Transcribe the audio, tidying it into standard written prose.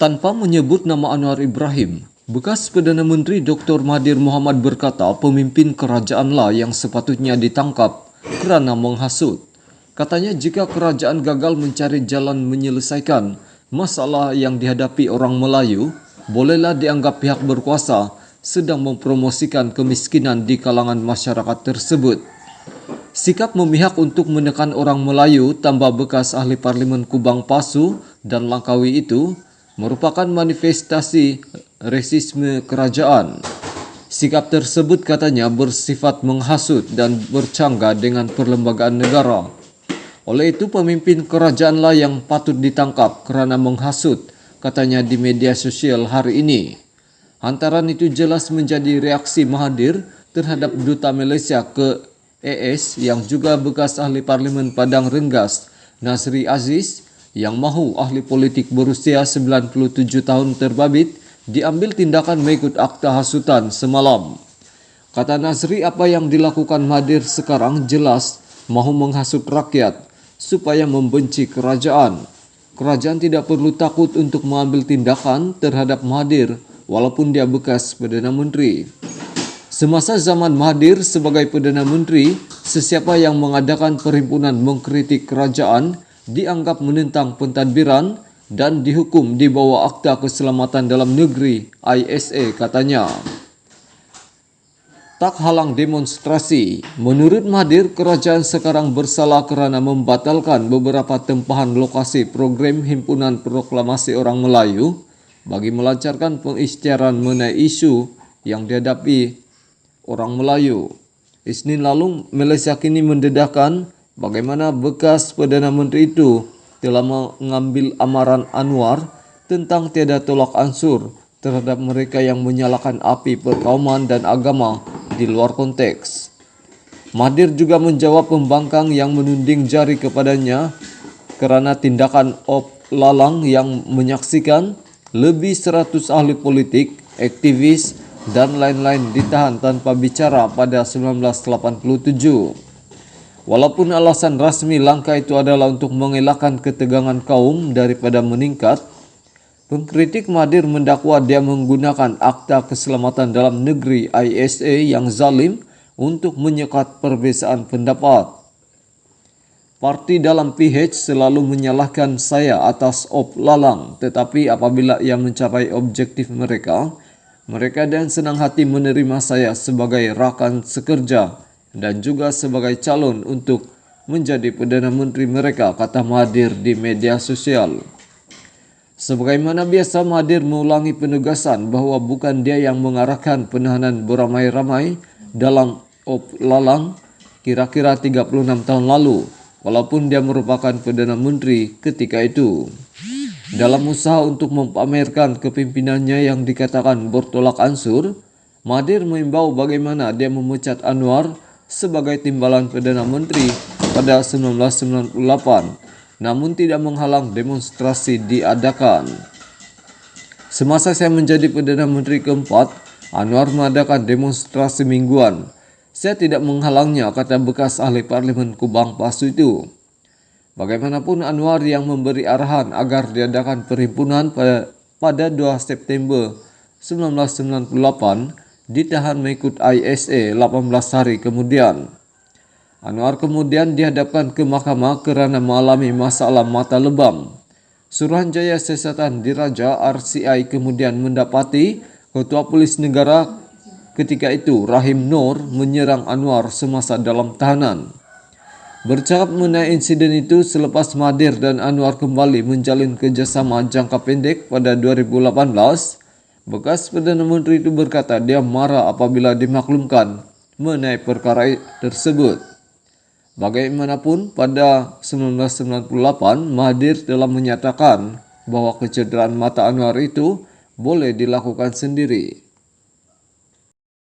Tanpa menyebut nama Anwar Ibrahim, bekas Perdana Menteri Dr. Mahathir Mohamad berkata pemimpin kerajaanlah yang sepatutnya ditangkap kerana menghasut. Katanya jika kerajaan gagal mencari jalan menyelesaikan masalah yang dihadapi orang Melayu, bolehlah dianggap pihak berkuasa sedang mempromosikan kemiskinan di kalangan masyarakat tersebut. Sikap memihak untuk menekan orang Melayu tambah bekas ahli Parlimen Kubang Pasu dan Langkawi itu merupakan manifestasi rasisme kerajaan. Sikap tersebut katanya bersifat menghasut dan bercanggah dengan perlembagaan negara. Oleh itu pemimpin kerajaanlah yang patut ditangkap kerana menghasut, katanya di media sosial hari ini. Hantaran itu jelas menjadi reaksi Mahathir terhadap Duta Malaysia ke AS yang juga bekas ahli Parlimen Padang Rengas, Nazri Aziz, yang mahu ahli politik berusia 97 tahun terbabit diambil tindakan mengikut akta hasutan semalam. Kata Nazri, apa yang dilakukan Mahathir sekarang jelas mahu menghasut rakyat supaya membenci kerajaan. Kerajaan tidak perlu takut untuk mengambil tindakan terhadap Mahathir walaupun dia bekas Perdana Menteri. Semasa zaman Mahathir sebagai Perdana Menteri, sesiapa yang mengadakan perhimpunan mengkritik kerajaan dianggap menentang pentadbiran dan dihukum di bawah Akta Keselamatan Dalam Negeri ISA, katanya. Tak halang demonstrasi. Menurut Mahathir, kerajaan sekarang bersalah kerana membatalkan beberapa tempahan lokasi program Himpunan Proklamasi Orang Melayu bagi melancarkan pengisytiharan mengenai isu yang dihadapi orang Melayu. Isnin lalu, Malaysia kini mendedahkan bagaimana bekas Perdana Menteri itu telah mengambil amaran Anwar tentang tiada tolak ansur terhadap mereka yang menyalakan api perkauman dan agama di luar konteks. Mahathir juga menjawab pembangkang yang menunding jari kepadanya kerana tindakan Op Lalang yang menyaksikan lebih 100 ahli politik, aktivis dan lain-lain ditahan tanpa bicara pada 1987. Walaupun alasan rasmi langkah itu adalah untuk mengelakkan ketegangan kaum daripada meningkat, pengkritik Mahathir mendakwa dia menggunakan Akta Keselamatan Dalam Negeri ISA yang zalim untuk menyekat perbezaan pendapat. Parti dalam PH selalu menyalahkan saya atas Op Lalang, tetapi apabila ia mencapai objektif mereka dengan senang hati menerima saya sebagai rakan sekerja dan juga sebagai calon untuk menjadi Perdana Menteri mereka, kata Mahathir di media sosial. Sebagaimana biasa, Mahathir mengulangi penegasan bahawa bukan dia yang mengarahkan penahanan beramai-ramai dalam Op Lalang kira-kira 36 tahun lalu, walaupun dia merupakan Perdana Menteri ketika itu. Dalam usaha untuk mempamerkan kepimpinannya yang dikatakan bertolak ansur, Mahathir mengimbau bagaimana dia memecat Anwar sebagai timbalan Perdana Menteri pada 1998, namun tidak menghalang demonstrasi diadakan. Semasa saya menjadi Perdana Menteri keempat, Anwar mengadakan demonstrasi mingguan. Saya tidak menghalangnya, kata bekas ahli Parlimen Kubang Pasu itu. Bagaimanapun, Anwar yang memberi arahan agar diadakan perhimpunan pada 2 September 1998 ditahan mengikut ISA 18 hari kemudian. Anwar kemudian dihadapkan ke mahkamah kerana mengalami masalah mata lebam. Suruhanjaya Siasatan Diraja RCI kemudian mendapati Ketua Polis Negara ketika itu, Rahim Noor, menyerang Anwar semasa dalam tahanan. Bercakap mengenai insiden itu, selepas Mahathir dan Anwar kembali menjalin kerjasama jangka pendek pada 2018, bekas Perdana Menteri itu berkata dia marah apabila dimaklumkan mengenai perkara tersebut. Bagaimanapun, pada 1998, Mahathir telah menyatakan bahawa kecederaan mata Anwar itu boleh dilakukan sendiri.